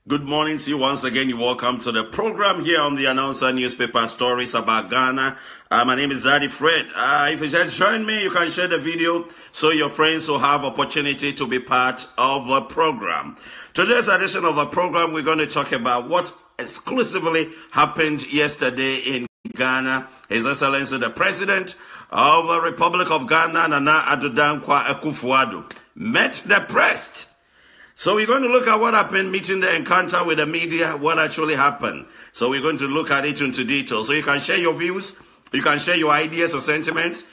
Good morning to you once again. You're welcome to the program here on the Announcer Newspaper Stories about Ghana. My name is Zaddy Fred. If you just join me, you can share the video so your friends will have opportunity to be part of the program. Today's edition of the program, we're going to talk about what exclusively happened yesterday in Ghana. His Excellency, the President of the Republic of Ghana, Nana Addo Akufo Addo, met the press. So we're going to look at what happened, meeting the encounter with the media, what actually happened. So we're going to look at it into detail. So you can share your views, you can share your ideas or sentiments.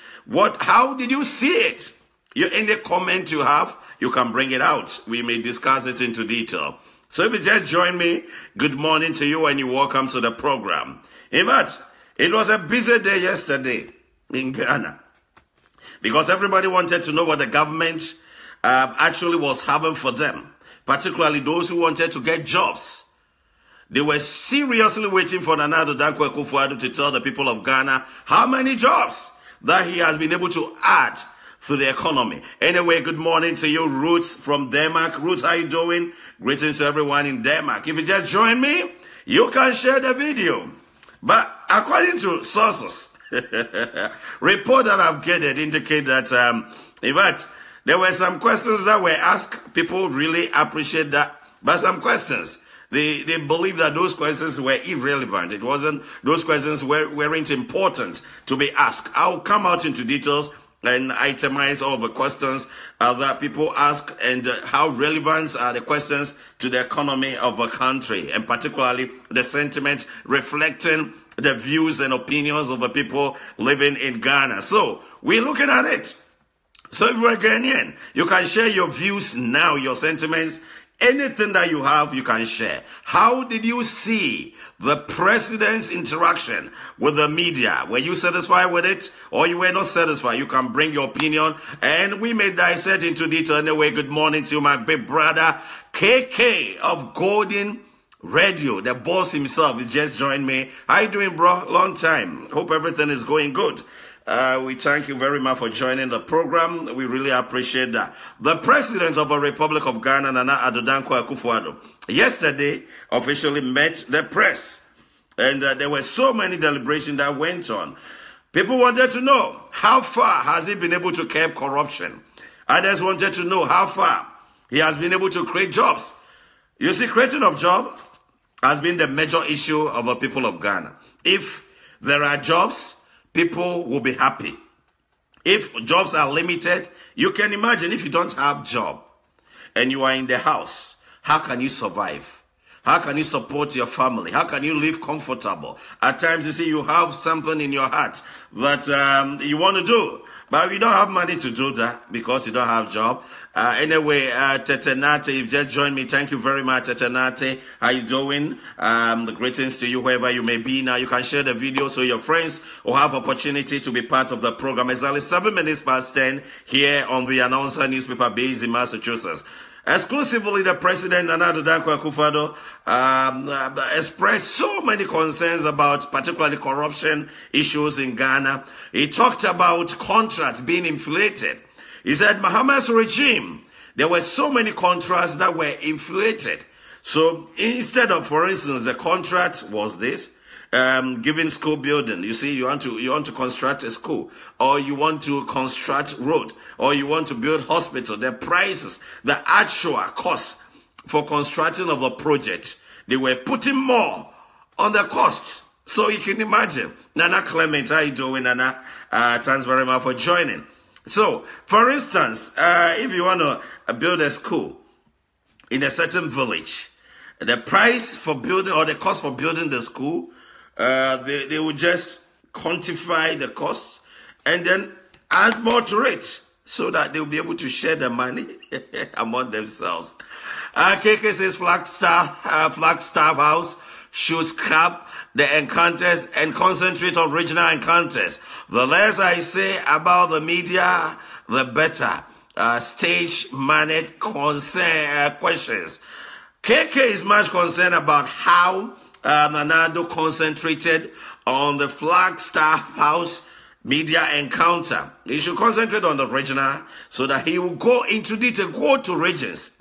How did you see it? Any comment you have, you can bring it out. We may discuss it into detail. So if you just join me, good morning to you and you're welcome to the program. In fact, it was a busy day yesterday in Ghana because everybody wanted to know what the government actually was having for them, particularly those who wanted to get jobs. They were seriously waiting for Nana Addo Akufo Addo to tell the people of Ghana how many jobs that he has been able to add to the economy. Anyway, good morning to you, Ruth from Denmark. Ruth, how you doing? Greetings to everyone in Denmark. If you just join me, you can share the video. But according to sources, report that I've gathered indicate that, in fact, there were some questions that were asked. People really appreciate that. But some questions, they believe that those questions were irrelevant. It wasn't, those questions weren't important to be asked. I'll come out into details and itemize all the questions that people ask and how relevant are the questions to the economy of a country, and particularly the sentiment reflecting the views and opinions of the people living in Ghana. So we're looking at it. So if you're a Ghanaian, you can share your views now, your sentiments, anything that you have, you can share. How did you see the president's interaction with the media? Were you satisfied with it or you were not satisfied? You can bring your opinion and we may dissect into detail. Anyway, good morning to my big brother, KK of Golden Radio, the boss himself. He just joined me. How you doing, bro? Long time. Hope everything is going good. We thank you very much for joining the program. We really appreciate that. The President of the Republic of Ghana, Nana Addo Akufo Addo, yesterday officially met the press. And there were so many deliberations that went on. People wanted to know, how far has he been able to curb corruption? Others wanted to know how far he has been able to create jobs. You see, creating of jobs has been the major issue of the people of Ghana. If there are jobs, people will be happy. If jobs are limited, you can imagine if you don't have a job and you are in the house, how can you survive? How can you support your family? How can you live comfortable? At times, you see, you have something in your heart that you want to do, but you don't have money to do that because you don't have a job. Anyway, Tetenate, you've just joined me. Thank you very much, Tetenate. How you doing? The greetings to you, wherever you may be. Now, you can share the video so your friends will have opportunity to be part of the program. Exactly 7 minutes past 10 here on the Announcer Newspaper based in Massachusetts. Exclusively, the President, Nana Addo Akufo Addo, expressed so many concerns about particularly corruption issues in Ghana. He talked about contracts being inflated. He said Mahama's regime, there were so many contracts that were inflated. So instead of, for instance, the contract was this, giving school building. You see, you want to construct a school, or you want to construct road, or you want to build hospital. The prices, the actual cost for constructing of a project, they were putting more on the cost. So you can imagine. Nana Clement, how you doing, Nana? Thanks very much for joining. So, for instance, if you want to build a school in a certain village, the price for building or the cost for building the school, they will just quantify the cost and then add more to it so that they'll be able to share the money among themselves. KK says Flagstaff House should scrap the encounters and concentrate on regional encounters. The less I say about the media, the better. Stage-managed questions. KK is much concerned about how Nana Addo concentrated on the Flagstaff House media encounter. He should concentrate on the regional so that he will go into detail, go to regions,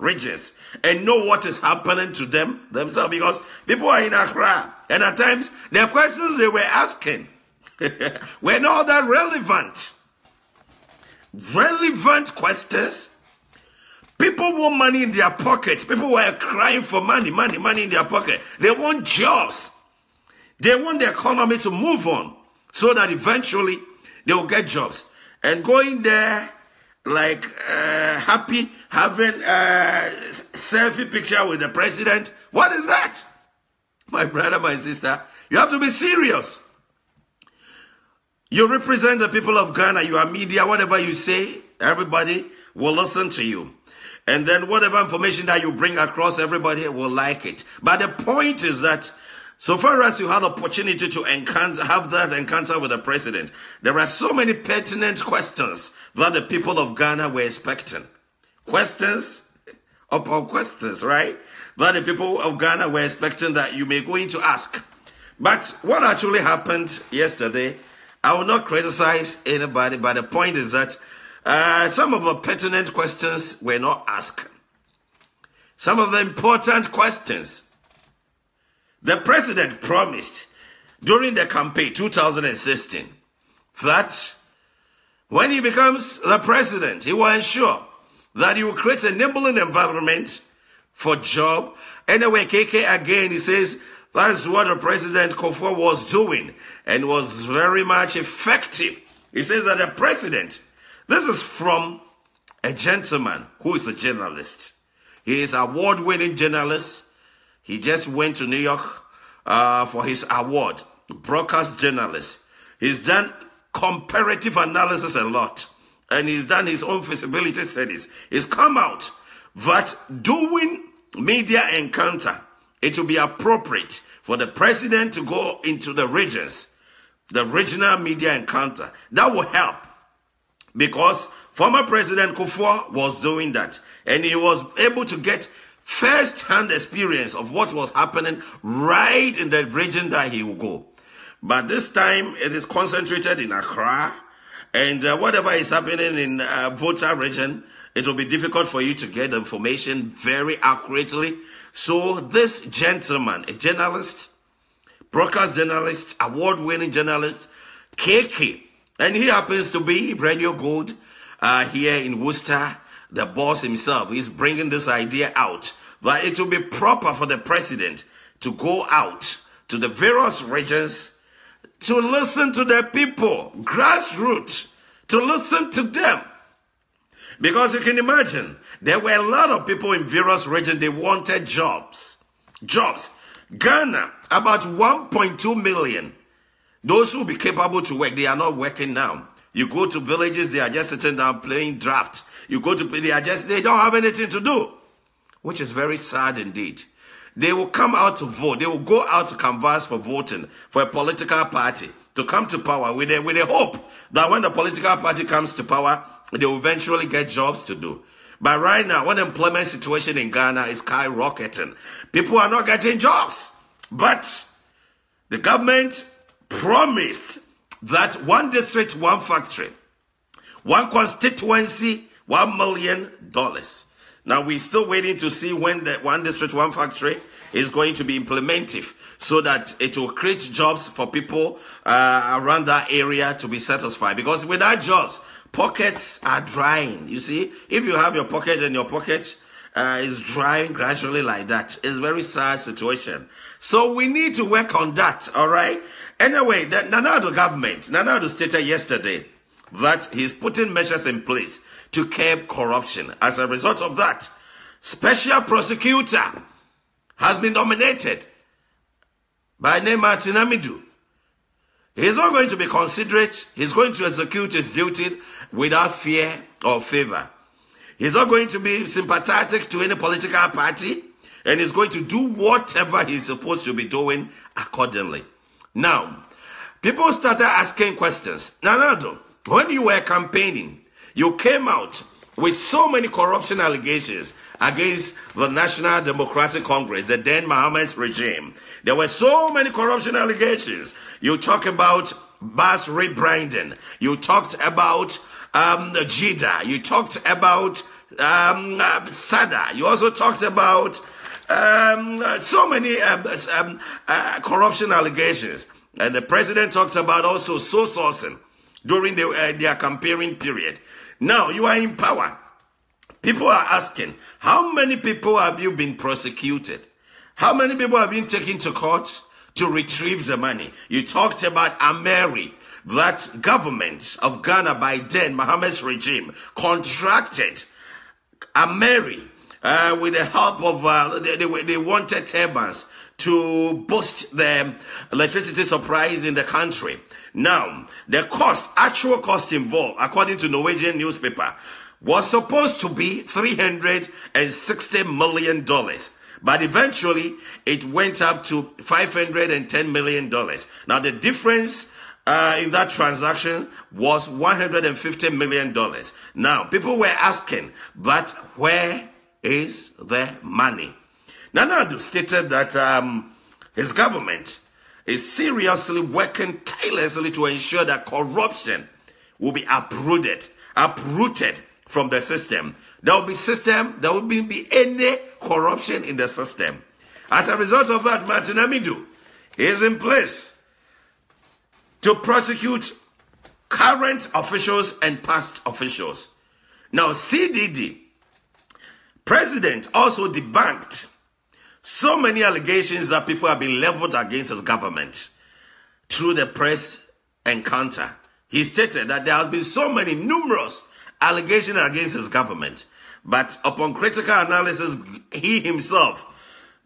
and know what is happening to them themselves, because people are in Accra, and at times the questions they were asking were not that relevant. Relevant questions. People want money in their pockets. People were crying for money in their pocket. They want jobs. They want the economy to move on so that eventually they will get jobs. And going there like happy, having a selfie picture with the president. What is that? My brother, my sister, you have to be serious. You represent the people of Ghana. You are media. Whatever you say, everybody will listen to you. And then whatever information that you bring across, everybody will like it. But the point is that so far as you had opportunity to have that encounter with the president, there are so many pertinent questions that the people of Ghana were expecting. Questions upon questions, right? That the people of Ghana were expecting that you may go in to ask. But what actually happened yesterday, I will not criticize anybody, but the point is that some of the pertinent questions were not asked. Some of the important questions. The president promised during the campaign 2016 that when he becomes the president, he will ensure that he will create a enabling environment for job. Anyway, KK again, he says that is what the President Akufo was doing and was very much effective. He says that the president, this is from a gentleman who is a journalist. He is an award-winning journalist. He just went to New York for his award, broadcast journalist. He's done comparative analysis a lot, and he's done his own feasibility studies. He's come out that doing media encounter, it will be appropriate for the president to go into the regions, the regional media encounter. That will help, because former President Akufo was doing that, and he was able to get first-hand experience of what was happening right in the region that he will go. But this time, it is concentrated in Accra, and whatever is happening in Volta region, it will be difficult for you to get the information very accurately. So this gentleman, a journalist, broadcast journalist, award-winning journalist, KK, and he happens to be Radio Gold here in Worcester, the boss himself. He's bringing this idea out that it will be proper for the president to go out to the various regions to listen to the people, grassroots, to listen to them. Because you can imagine, there were a lot of people in various regions, they wanted jobs. Jobs. Ghana, about 1.2 million. Those who be capable to work, they are not working now. You go to villages, they are just sitting down playing draft. You go to, they don't have anything to do. Which is very sad indeed. They will come out to vote. They will go out to canvass for voting for a political party to come to power with a hope that when the political party comes to power, they will eventually get jobs to do. But right now, when the employment situation in Ghana is skyrocketing, people are not getting jobs. But the government promised that one district, one factory, one constituency, $1 million. Now, we're still waiting to see when the one district, one factory is going to be implementive so that it will create jobs for people around that area to be satisfied. Because without jobs, pockets are drying. You see, if you have your pocket and your pocket is drying gradually like that, it's a very sad situation. So we need to work on that, all right? Anyway, the Nana stated yesterday that he's putting measures in place to curb corruption. As a result of that, special prosecutor has been nominated by name Martin Amidu. He's not going to be considerate. He's going to execute his duty without fear or favor. He's not going to be sympathetic to any political party, and he's going to do whatever he's supposed to be doing accordingly. Now, people started asking questions. Nanado, when you were campaigning, you came out with so many corruption allegations against the National Democratic Congress, the then Mahama's regime. There were so many corruption allegations. You talk about bus rebranding. You talked about JIDA. You talked about SADA. You also talked about so many corruption allegations. And the president talked about also sole sourcing during their campaigning period. Now you are in power. People are asking, how many people have you been prosecuted? How many people have been taken to court to retrieve the money? You talked about Ameri, that government of Ghana by then, Mahama's regime, contracted Ameri with the help of, they wanted turbans to boost the electricity supplies in the country. Now, the cost, actual cost involved, according to Norwegian newspaper, was supposed to be $360 million. But eventually, it went up to $510 million. Now, the difference in that transaction was $150 million. Now, people were asking, but where is the money? Nana Addo stated that his government is seriously working tirelessly to ensure that corruption will be uprooted from the system. There will be any corruption in the system. As a result of that, Martin Amidu is in place to prosecute current officials and past officials. Now, CDD, president also debunked so many allegations that people have been leveled against his government through the press encounter. He stated that there have been so many numerous allegations against his government, but upon critical analysis, he himself,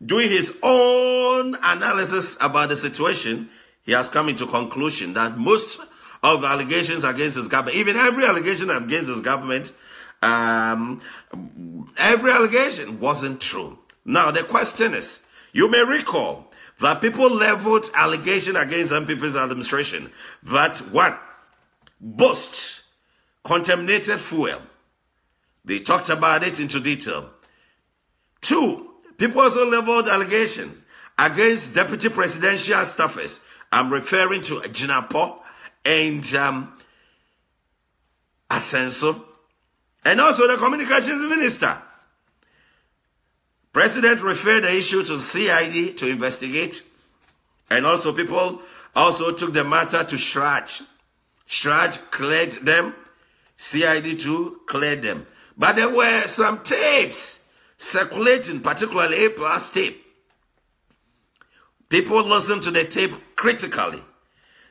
doing his own analysis about the situation, he has come into conclusion that most of the allegations against his government, even every allegation against his government, every allegation wasn't true. Now, the question is, you may recall that people leveled allegation against MPP's administration that, one, boasts contaminated fuel. They talked about it into detail. Two, people also leveled allegation against deputy presidential staffers. I'm referring to Jinapo and Asenso, and also the communications minister. President referred the issue to CID to investigate, and also people also took the matter to Shraj. Shraj cleared them, CID too cleared them. But there were some tapes circulating, particularly A+ tape. People listened to the tape critically.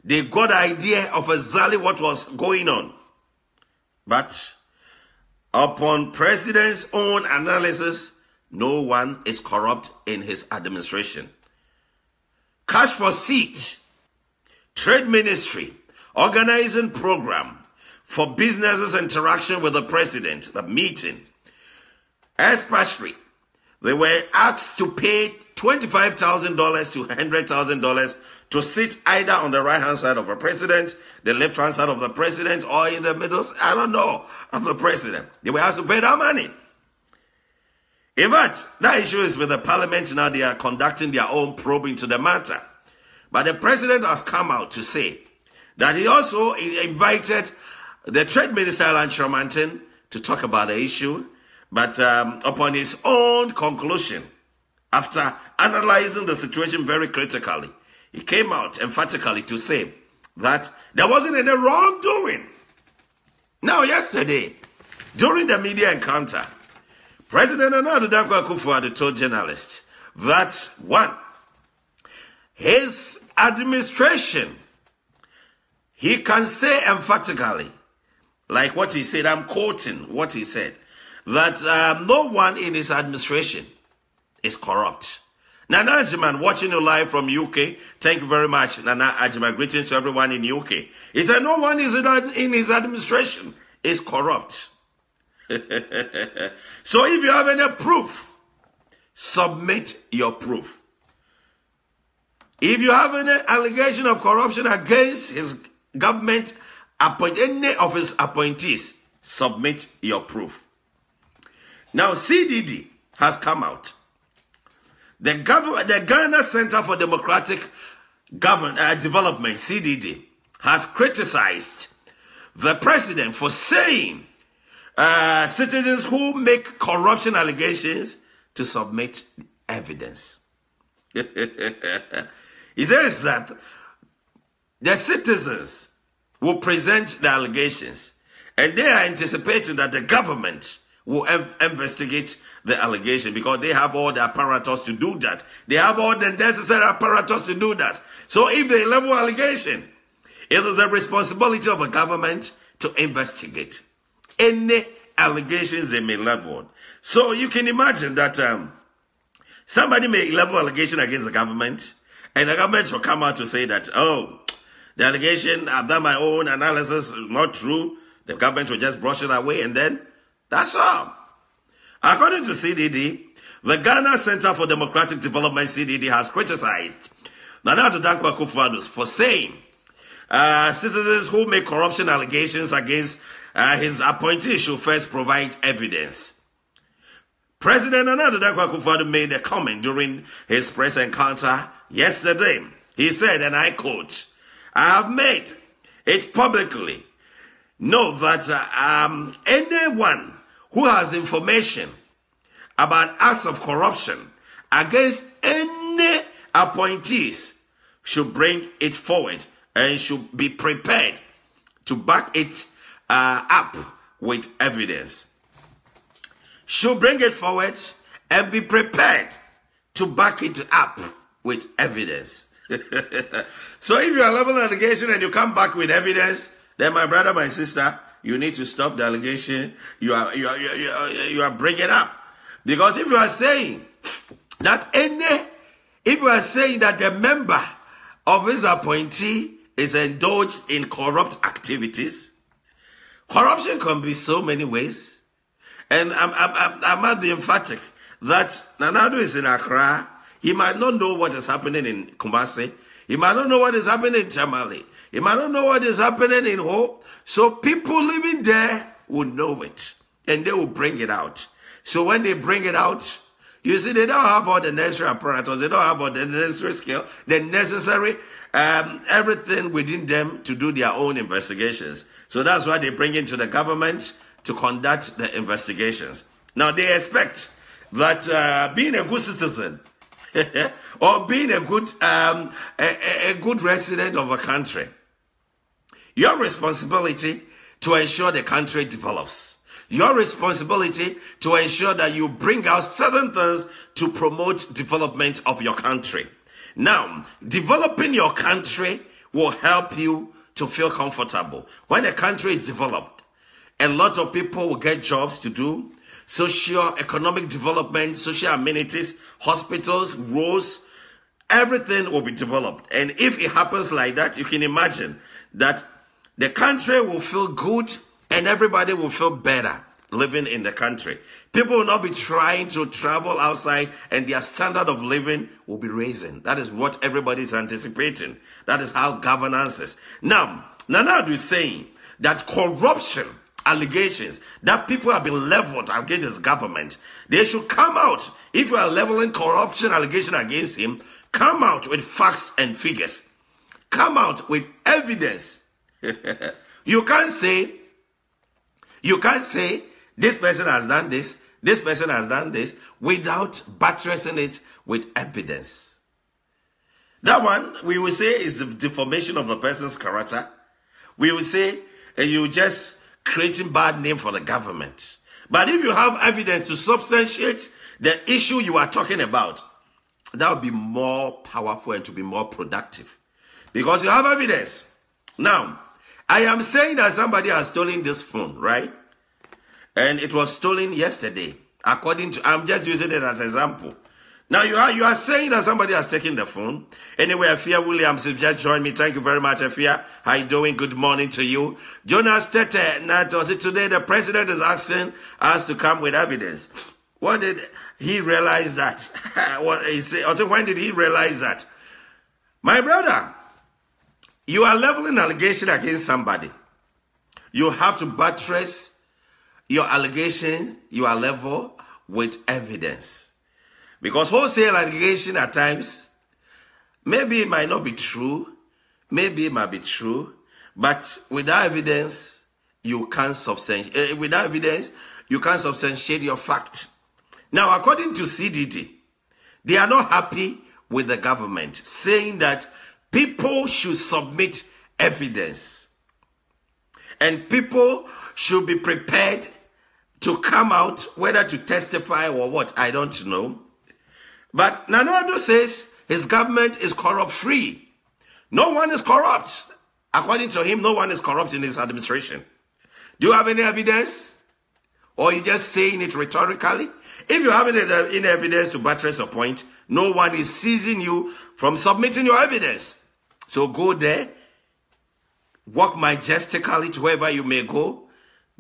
They got an idea of exactly what was going on. But upon president's own analysis, no one is corrupt in his administration. Cash for Seat, Trade Ministry, organizing program for businesses' interaction with the president, the meeting. Especially, they were asked to pay $25,000 to $100,000 to sit either on the right-hand side of the president, the left-hand side of the president, or in the middle, I don't know, of the president. They were asked to pay that money. In fact, that issue is with the parliament now. They are conducting their own probe into the matter. But the president has come out to say that he also invited the trade minister, Alan Shermanton, to talk about the issue. But upon his own conclusion, after analyzing the situation very critically, he came out emphatically to say that there wasn't any wrongdoing. Now, yesterday, during the media encounter, President Akufo Addo told journalists that, one, his administration, he can say emphatically, like what he said, I'm quoting what he said, that no one in his administration is corrupt. Nana Ajiman, watching you live from UK, thank you very much, Nana Ajiman. Greetings to everyone in UK. He said no one in his administration is corrupt. So if you have any proof, submit your proof. If you have any allegation of corruption against his government, any of his appointees, submit your proof. Now, CDD has come out. The Ghana Center for Democratic Development, CDD, has criticized the president for saying citizens who make corruption allegations to submit evidence. He says that the citizens will present the allegations, and they are anticipating that the government will investigate the allegation because they have all the apparatus to do that. They have all the necessary apparatus to do that. So if they level allegation, it is a responsibility of the government to investigate any allegations they may level. So you can imagine that somebody may level allegation against the government, and the government will come out to say that, oh, the allegation, I've done my own analysis, is not true. The government will just brush it away, and then that's all. According to CDD, the Ghana Center for Democratic Development, CDD, has criticized Nana Addo Akufo Addo for saying citizens who make corruption allegations against his appointee should first provide evidence. President Nana Addo Akufo Addo made a comment during his press encounter yesterday. He said, and I quote, "I have made it publicly know that anyone who has information about acts of corruption against any appointees should bring it forward and should be prepared to back it up with evidence." Should bring it forward and be prepared to back it up with evidence. So if you are leveling an allegation and you come back with evidence, then my brother, my sister, you need to stop the allegation you are bringing up. Because if you are saying that the member of his appointee is indulged in corrupt activities, corruption can be so many ways. And I might be emphatic that Nana Addo is in Accra. He might not know what is happening in Kumasi. He might not know what is happening in Tamale. He might not know what is happening in Hope. So people living there will know it. And they will bring it out. So when they bring it out, you see, they don't have all the necessary apparatus. They don't have all the necessary skill, the necessary everything within them to do their own investigations. So that's why they bring it to the government to conduct the investigations. Now, they expect that being a good citizen or being a good resident of a country, your responsibility to ensure the country develops. Your responsibility to ensure that you bring out certain things to promote development of your country. Now, developing your country will help you to feel comfortable. When a country is developed, a lot of people will get jobs to do, socio-economic development, social amenities, hospitals, roads, everything will be developed. And if it happens like that, you can imagine that the country will feel good and everybody will feel better living in the country. People will not be trying to travel outside and their standard of living will be raising. That is what everybody is anticipating. That is how governance is. Now, Nana Addo is saying that corruption allegations that people have been leveled against his government, they should come out. If you are leveling corruption allegation against him, come out with facts and figures. Come out with evidence. You can't say this person has done this person has done this without buttressing it with evidence. That one we will say is the deformation of the person's character. We will say you just creating bad name for the government. But if you have evidence to substantiate the issue you are talking about, that would be more powerful and to be more productive. Because you have evidence. Now, I am saying that somebody has stolen this phone, right? And it was stolen yesterday. According to, I'm just using it as an example. Now, you are saying that somebody has taken the phone. Anyway, Afia Williams, if you just joined me, thank you very much, Afia. How you doing? Good morning to you. Jonas Tete, today the president is asking us to come with evidence. What did he realize that? When did he realize that? My brother, you are leveling allegation against somebody. You have to buttress your allegation, you are level with evidence. Because wholesale allegation at times, maybe it might not be true, maybe it might be true, But without evidence, you can't substantiate. Without evidence, you can't substantiate your fact. Now, according to CDD, they are not happy with the government, saying that people should submit evidence. And people should be prepared to come out, whether to testify or what, I don't know. But Nana Addo says his government is corrupt-free. No one is corrupt. According to him, no one is corrupt in his administration. Do you have any evidence? Or are you just saying it rhetorically? If you have any evidence to buttress a point, no one is seizing you from submitting your evidence. So go there, walk majestically to wherever you may go.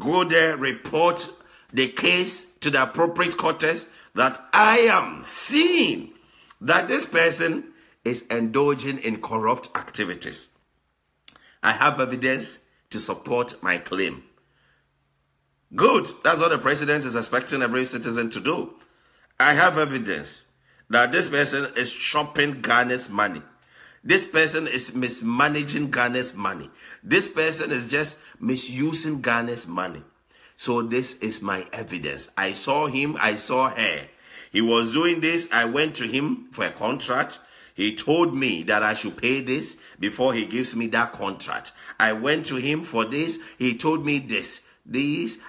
Go there, report the case to the appropriate courts that I am seeing that this person is indulging in corrupt activities. I have evidence to support my claim. Good. That's what the president is expecting every citizen to do. I have evidence that this person is shopping Ghana's money. This person is mismanaging Ghana's money. This person is just misusing Ghana's money. So this is my evidence. I saw him, I saw her. He was doing this. I went to him for a contract. He told me that I should pay this before he gives me that contract. I went to him for this. He told me this.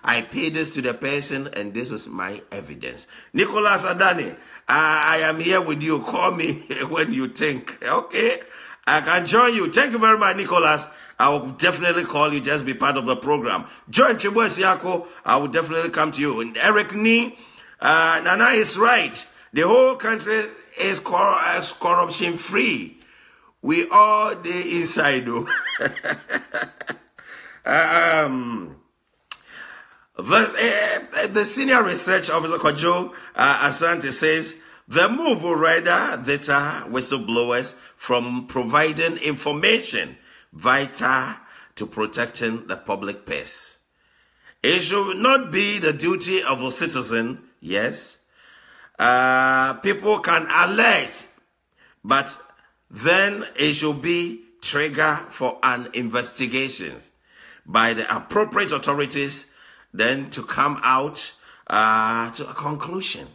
I pay this to the person, and this is my evidence. Nicholas Adani, I am here with you. Call me when you think. Okay, I can join you. Thank you very much, Nicholas. I will definitely call you. Just be part of the program. Join Chibu Siako. I will definitely come to you. And Eric Ni, Nana is right. The whole country is corruption free. We all the inside though. The senior research officer Kojo Asante says the move will rather deter whistleblowers from providing information vital to protecting the public purse. It should not be the duty of a citizen, yes. People can allege, but then it should be trigger for an investigation by the appropriate authorities, then to come out to a conclusion.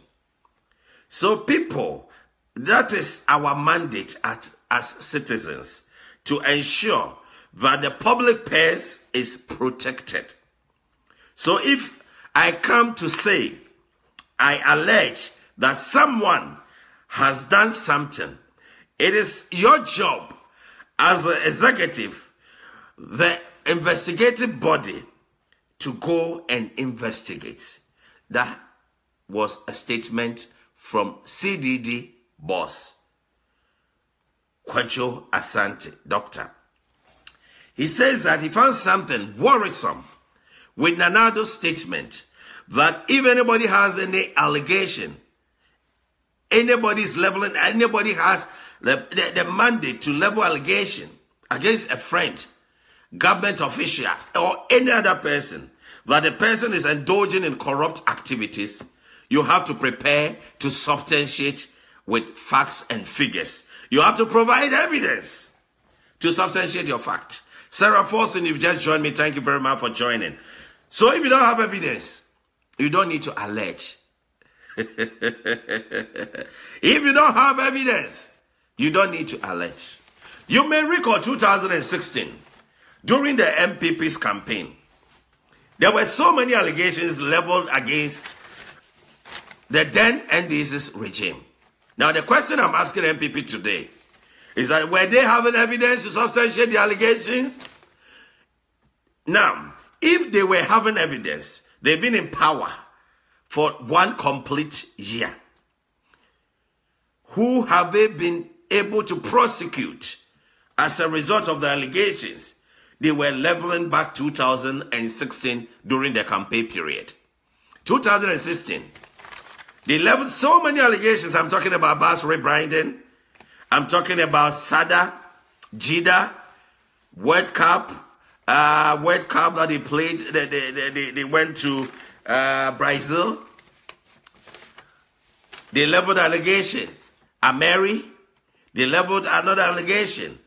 So people, that is our mandate as citizens, to ensure that the public purse is protected. So if I come to say, I allege that someone has done something, it is your job as an executive, the investigative body, to go and investigate. That was a statement from CDD boss, Kwacho Asante, doctor. He says that he found something worrisome with Nana Addo's statement that if anybody has any allegation, anybody is leveling, anybody has the mandate to level allegation against a friend, government official, or any other person, that the person is indulging in corrupt activities, you have to prepare to substantiate with facts and figures. You have to provide evidence to substantiate your fact. Sarah Forson, you've just joined me. Thank you very much for joining. So if you don't have evidence, you don't need to allege. If you don't have evidence, you don't need to allege. You may recall 2016, during the MPP's campaign, there were so many allegations leveled against the then NDC's regime. Now, the question I'm asking MPP today is that were they having evidence to substantiate the allegations? Now, if they were having evidence, they've been in power for 1 complete year. Who have they been able to prosecute as a result of the allegations? They were leveling back 2016 during the campaign period. 2016, they leveled so many allegations. I'm talking about Basri Brandon. I'm talking about Sada, Jida, World Cup that they played. They went to Brazil. They leveled allegation. Ameri, they leveled another allegation.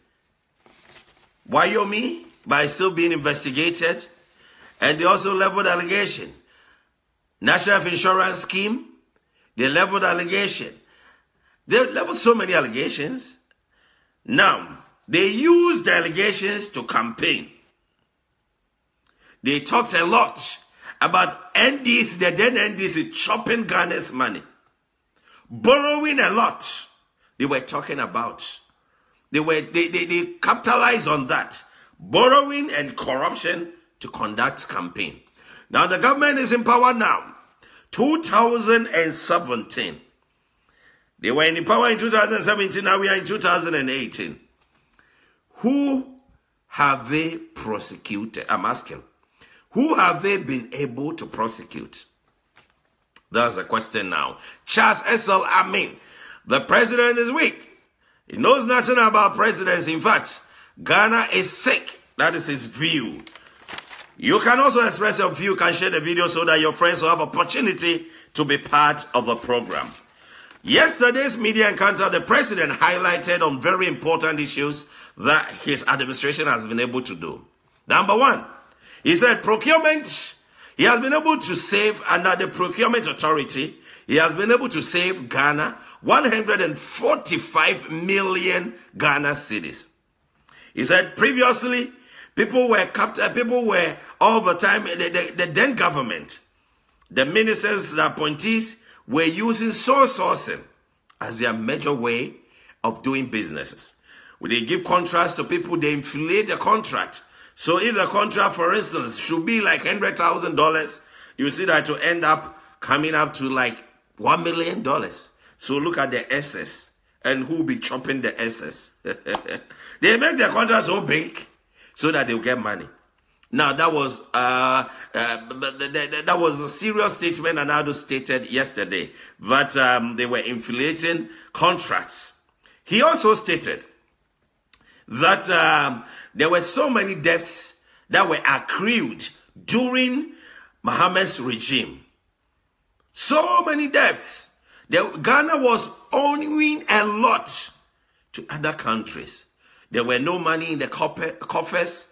Wyoming, but it's still being investigated. And they also leveled allegation. National Health Insurance Scheme, they leveled allegation. They leveled so many allegations. Now, they used the allegations to campaign. They talked a lot about NDC, the then NDC, chopping Ghana's money. Borrowing a lot. They were talking about. They capitalized on that. Borrowing and corruption to conduct campaign. Now the government is in power now. 2017. They were in power in 2017. Now we are in 2018. Who have they prosecuted? I'm asking. Who have they been able to prosecute? That's the question now. Charles S.L. Amin. The president is weak. He knows nothing about presidency. In fact, Ghana is sick. That is his view. You can also express your view. You can share the video so that your friends will have opportunity to be part of the program. Yesterday's media encounter, the president highlighted on very important issues that his administration has been able to do. Number one, he said procurement. He has been able to save, under the procurement authority, he has been able to save Ghana 145 million Ghana cedis. He said previously, people were all the time, the then government, the ministers, the appointees, were using sole sourcing as their major way of doing businesses. When they give contracts to people, they inflate the contract. So if the contract, for instance, should be like $100,000, you see that to end up coming up to like $1 million. So look at the excess and who will be chopping the excess. They make the contract so big so that they'll get money. Now that was a serious statement Addo stated yesterday that they were inflating contracts. He also stated that there were so many debts that were accrued during Mahama's regime. So many debts. Ghana was owing a lot to other countries. There were no money in the coffers.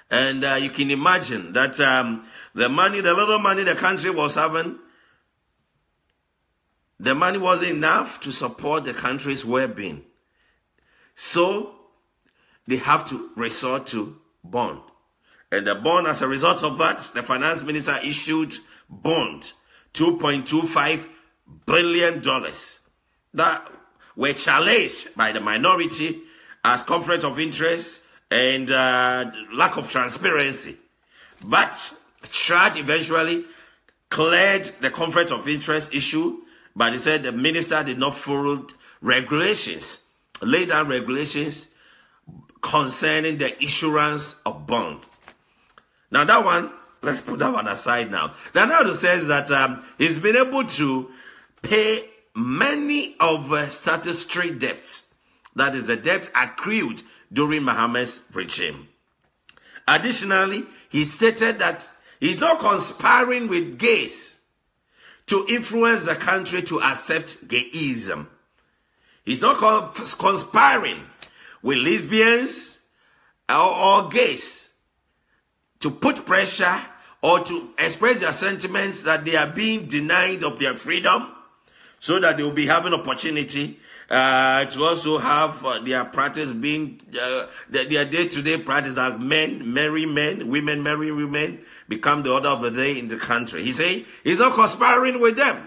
And you can imagine that the little money the country was having, the money wasn't enough to support the country's well-being. So they have to resort to bond. And the bond, as a result of that, the finance minister issued bond, $2.25 billion, that were challenged by the minority as conflict of interest and lack of transparency. But Church eventually cleared the conflict of interest issue, but he said the minister did not follow regulations, lay down regulations concerning the issuance of bond. Now that one, let's put that one aside now. Addo says that he's been able to pay many of statutory debts. That is the debts accrued during Mahama's regime. Additionally, he stated that he's not conspiring with gays to influence the country to accept gayism. He's not conspiring with lesbians or gays to put pressure or to express their sentiments that they are being denied of their freedom, so that they will be having opportunity to also have their practice being, their day-to-day practice that men marry men, women marry women, become the order of the day in the country. He's saying he's not conspiring with them.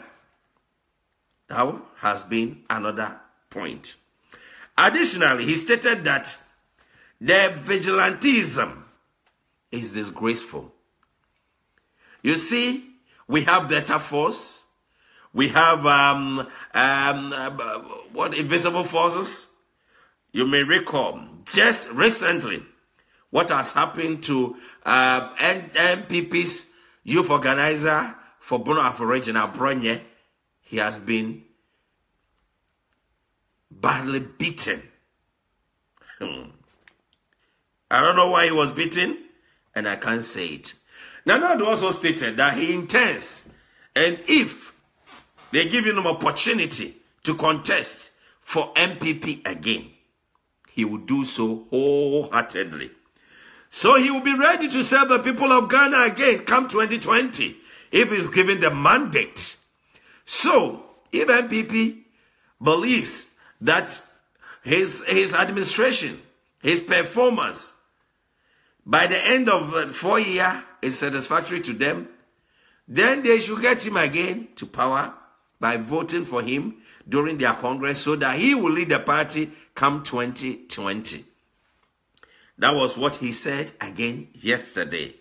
That has been another point. Additionally, he stated that their vigilantism is disgraceful. You see, we have Delta Force, we have invisible forces. You may recall just recently what has happened to MPP's youth organizer for Bono Afro Regional Bronye. He has been badly beaten. I don't know why he was beaten, and I can't say it. Addo also stated that he intends, and if they give him an opportunity to contest for MPP again, he will do so wholeheartedly. So he will be ready to serve the people of Ghana again come 2020 if he's given the mandate. So if MPP believes that his administration, his performance by the end of 4 years is satisfactory to them, then they should get him again to power by voting for him during their Congress so that he will lead the party come 2020. That was what he said again yesterday.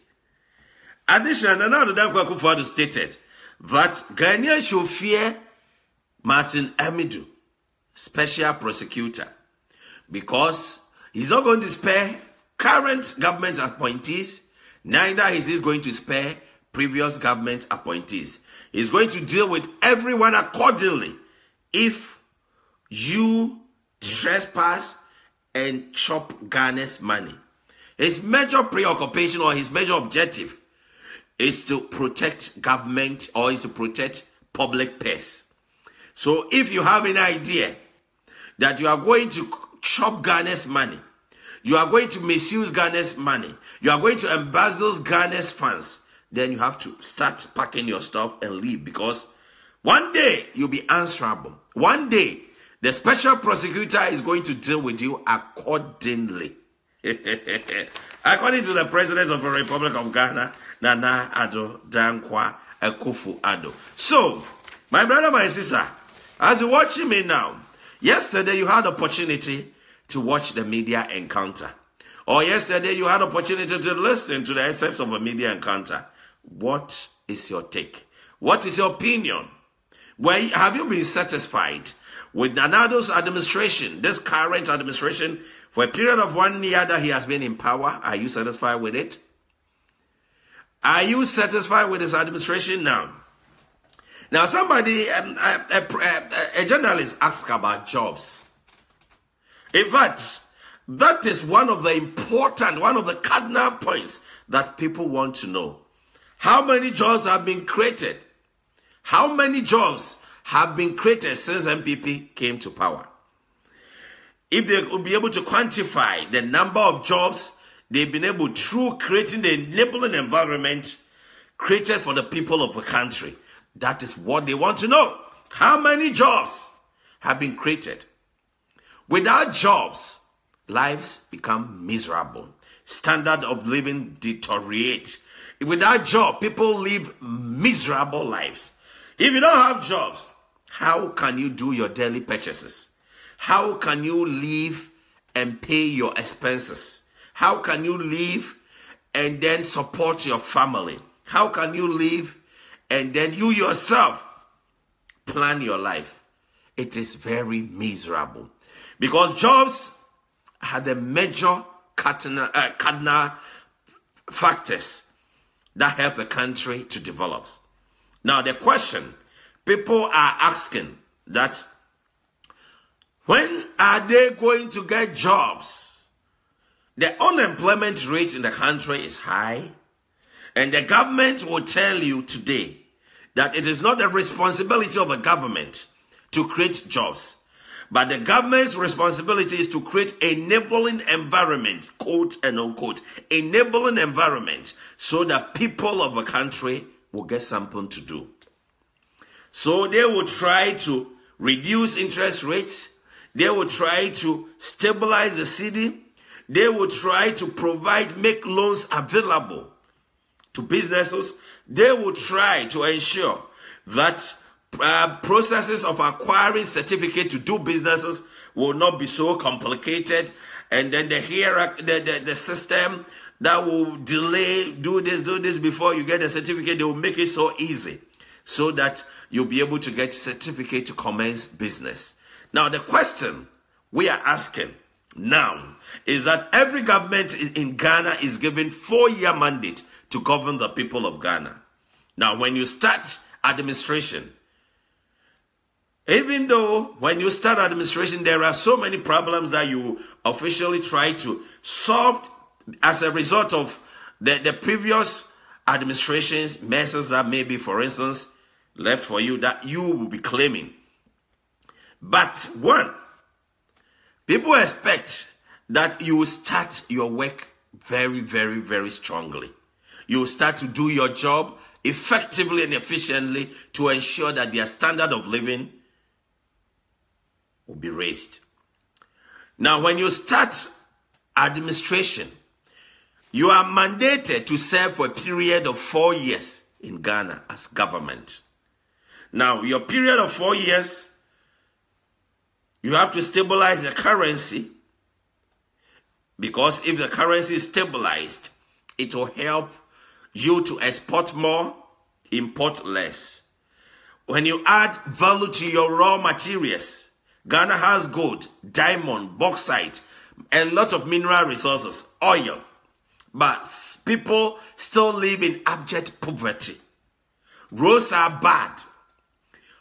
Additionally, now Akufo Addo stated that Ghanaians should fear Martin Amidu, special prosecutor, because he's not going to spare current government appointees, neither is he going to spare previous government appointees. He's going to deal with everyone accordingly if you trespass and chop Ghana's money. His major preoccupation or his major objective is to protect government or is to protect public purse. So if you have an idea that you are going to chop Ghana's money, you are going to misuse Ghana's money, you are going to embezzle Ghana's funds, then you have to start packing your stuff and leave, because one day you'll be answerable. One day the special prosecutor is going to deal with you accordingly. According to the President of the Republic of Ghana, Nana Addo Dankwa Akufo Addo. So, my brother, my sister, as you're watching me now, yesterday you had opportunity to watch the media encounter. Or yesterday you had opportunity to listen to the excerpts of a media encounter. What is your take? What is your opinion? Well, have you been satisfied with Nana Addo's administration, this current administration, for a period of 1 year that he has been in power? Are you satisfied with it? Are you satisfied with his administration now? Now, somebody, a journalist asked about jobs. In fact, that is one of the cardinal points that people want to know. How many jobs have been created? How many jobs have been created since MPP came to power? If they could be able to quantify the number of jobs they've been able through creating the enabling environment created for the people of the country, that is what they want to know. How many jobs have been created? Without jobs, lives become miserable. Standard of living deteriorate. Without job, people live miserable lives. If you don't have jobs, how can you do your daily purchases? How can you live and pay your expenses? How can you live and then support your family? How can you live and then you yourself plan your life? It is very miserable. Because jobs are the major cardinal factors that help a country to develop. Now, the question people are asking that, when are they going to get jobs? The unemployment rate in the country is high, and the government will tell you today that it is not the responsibility of the government to create jobs, but the government's responsibility is to create enabling environment, quote and unquote, enabling environment, so that people of the country will get something to do. So they will try to reduce interest rates. They will try to stabilize the city. They will try to make loans available to businesses. They will try to ensure that processes of acquiring certificate to do businesses will not be so complicated, and then the system that will delay, do this before you get a certificate, they will make it so easy so that you'll be able to get certificate to commence business. Now, the question we are asking now is that every government in Ghana is given 4-year mandate to govern the people of Ghana. Now, when you start administration, even though when you start administration, there are so many problems that you officially try to solve as a result of the previous administration's messes that maybe, for instance, left for you that you will be claiming. But one, people expect that you will start your work very, very, very strongly. You will start to do your job effectively and efficiently to ensure that their standard of living will be raised. Now, when you start administration, you are mandated to serve for a period of 4 years in Ghana as government. Now, your period of 4 years, you have to stabilize the currency, because if the currency is stabilized, it will help you to export more, import less. When you add value to your raw materials, Ghana has gold, diamond, bauxite, a lot of mineral resources, oil. But people still live in abject poverty. Roads are bad.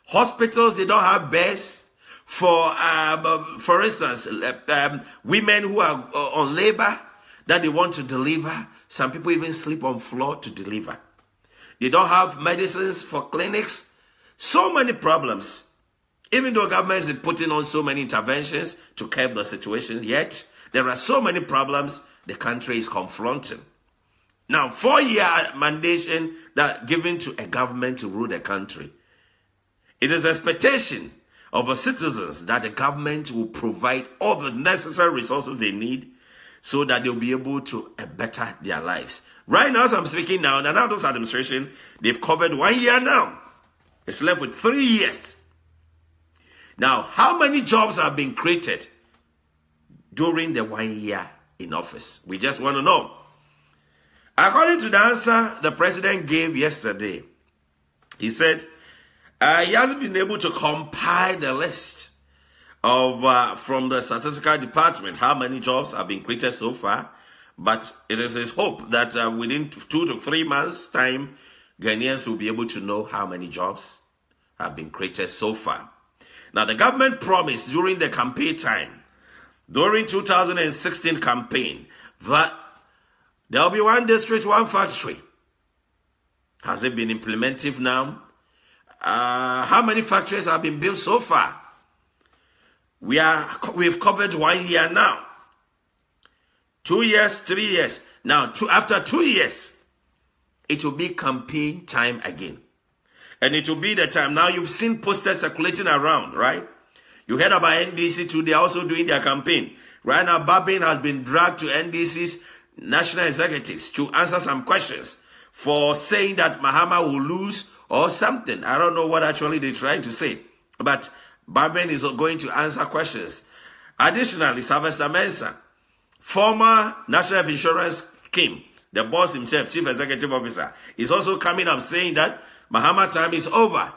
Hospitals, they don't have beds. For instance, women who are on labor that they want to deliver, some people even sleep on floor to deliver. They don't have medicines for clinics. So many problems. Even though government is putting on so many interventions to curb the situation, yet there are so many problems the country is confronting. Now, 4-year mandation that given to a government to rule the country. It is expectation of the citizens that the government will provide all the necessary resources they need so that they'll be able to better their lives. Right now, as I'm speaking now, the Nado's administration, they've covered 1 year now. It's left with 3 years. Now, how many jobs have been created during the 1 year in office? We just want to know. According to the answer the president gave yesterday, he said he hasn't been able to compile the list of from the statistical department how many jobs have been created so far, but it is his hope that within 2 to 3 months' time, Ghanaians will be able to know how many jobs have been created so far. Now, the government promised during the campaign time, during 2016 campaign, that there will be 1 district, 1 factory. Has it been implemented now? How many factories have been built so far? We've covered 1 year now. 2 years, 3 years. Now, after 2 years, it will be campaign time again. And it will be the time. Now, you've seen posters circulating around, right? You heard about NDC too. They're also doing their campaign. Right now, Babin has been dragged to NDC's national executives to answer some questions for saying that Mahama will lose or something. I don't know what actually they're trying to say. But Babin is going to answer questions. Additionally, Sylvester Mensah, former National Insurance King, the boss himself, Chief Executive Officer, is also coming up saying that Mahama time is over.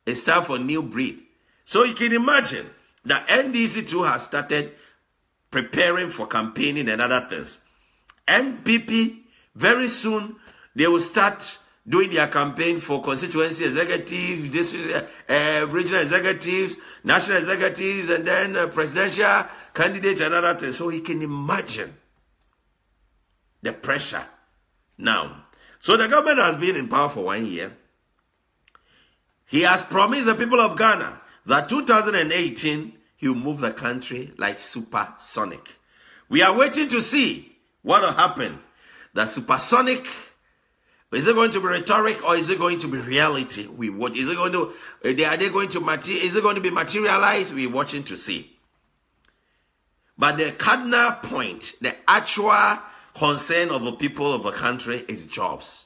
It's time for new breed. So you can imagine that NDC too has started preparing for campaigning and other things. NPP, very soon, they will start doing their campaign for constituency executives, district, regional executives, national executives, and then presidential candidates and other things. So you can imagine the pressure now. So the government has been in power for 1 year. He has promised the people of Ghana that 2018, he will move the country like supersonic. We are waiting to see what will happen. The supersonic, is it going to be rhetoric or is it going to be reality? Is it going to be materialized? We're watching to see. But the cardinal point, the actual concern of the people of the country is jobs.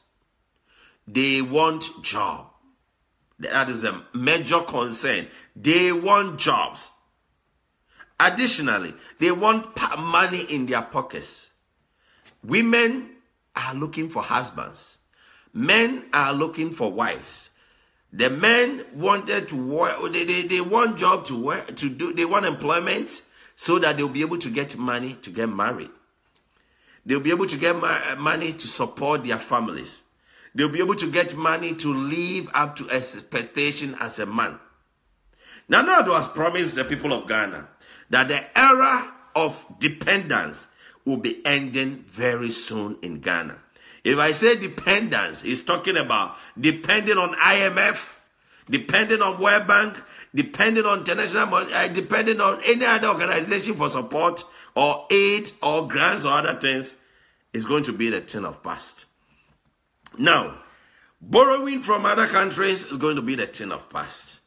They want jobs. That is a major concern. They want jobs. Additionally, they want money in their pockets. Women are looking for husbands. Men are looking for wives. The men wanted to work. They want job to work, to do. They want employment so that they'll be able to get money to get married. They'll be able to get money to support their families. They'll be able to get money to live up to expectation as a man. Nana Addo has promised the people of Ghana that the era of dependence will be ending very soon in Ghana. If I say dependence, he's talking about depending on IMF, depending on World Bank, depending on international money, depending on any other organization for support or aid or grants or other things. is going to be the thing of past. Now, borrowing from other countries is going to be the thing of past.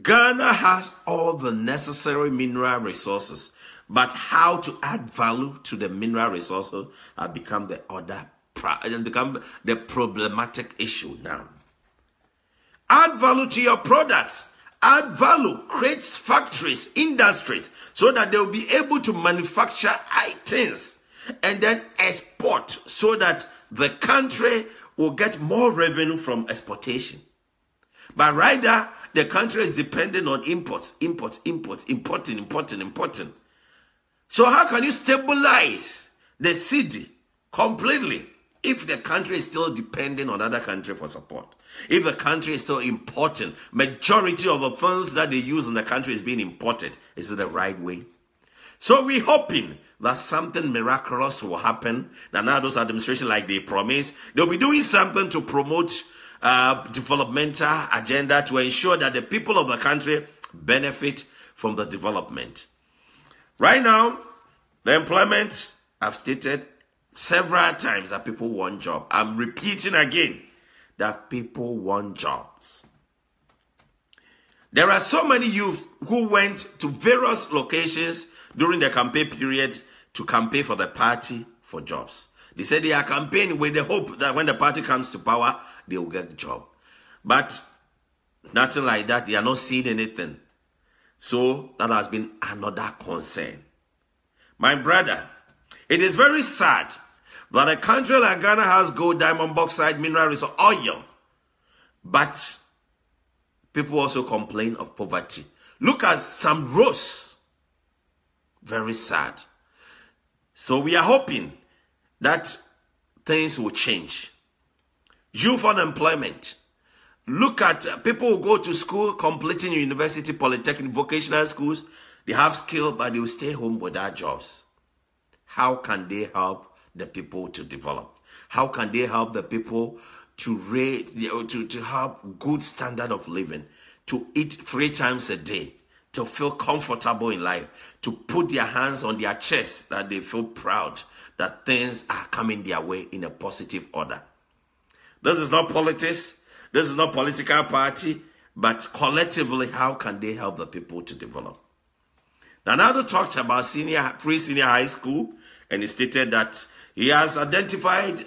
Ghana has all the necessary mineral resources, but how to add value to the mineral resources has become the problematic issue now. Add value to your products. Add value, create factories, industries, so that they will be able to manufacture items and then export, so that the country will get more revenue from exportation. But rather, the country is dependent on importing. So how can you stabilize the city completely if the country is still dependent on other countries for support? If the country is still importing, majority of the funds that they use in the country is being imported, is it the right way? So we're hoping that something miraculous will happen. Now those administrations, like they promised, they'll be doing something to promote developmental agenda to ensure that the people of the country benefit from the development. Right now, the employment, I've stated several times that people want jobs. I'm repeating again that people want jobs. There are so many youth who went to various locations during the campaign period to campaign for the party for jobs. They said they are campaigning with the hope that when the party comes to power, they will get a job. But nothing like that. They are not seeing anything. So that has been another concern. My brother, it is very sad that a country like Ghana has gold, diamond, bauxite, mineral resource, oil. But people also complain of poverty. Look at some roads. Very sad. So we are hoping that things will change. Youth unemployment. Look at people who go to school, completing university, polytechnic, vocational schools. They have skill, but they will stay home without jobs. How can they help the people to develop? How can they help the people to have good standard of living, to eat 3 times a day, to feel comfortable in life, to put their hands on their chest, that they feel proud that things are coming their way in a positive order? This is not politics. This is not political party, but collectively, how can they help the people to develop? Nana talked about free senior high school, and he stated that he has identified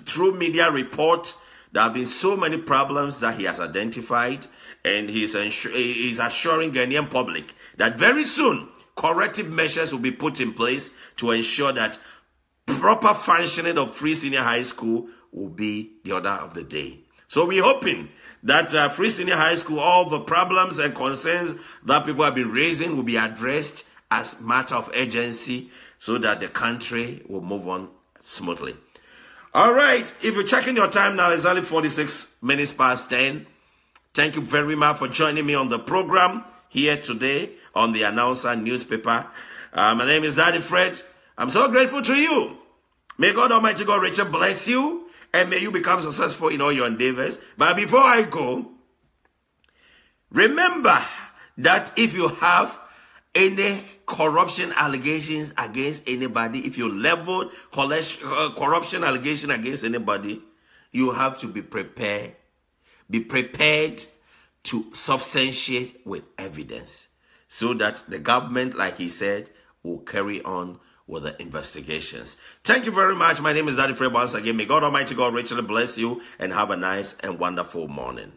through media report there have been so many problems that he has identified, and he's assuring Ghanaian public that very soon corrective measures will be put in place to ensure that proper functioning of free senior high school will be the order of the day. So we're hoping that free senior high school, all the problems and concerns that people have been raising will be addressed as matter of urgency, so that the country will move on smoothly. All right, if you're checking your time now, it's only 46 minutes past 10. Thank you very much for joining me on the program here today on the Announcer newspaper. My name is Daddy Fred. I'm so grateful to you. May God Almighty God Richard bless you, and may you become successful in all your endeavors. But before I go, remember that if you have any corruption allegations against anybody, if you level corruption allegation against anybody, you have to be prepared. Be prepared to substantiate with evidence, so that the government, like he said, will carry on with the investigations. Thank you very much. My name is Daddy Fred once again. May God Almighty God richly bless you, and have a nice and wonderful morning.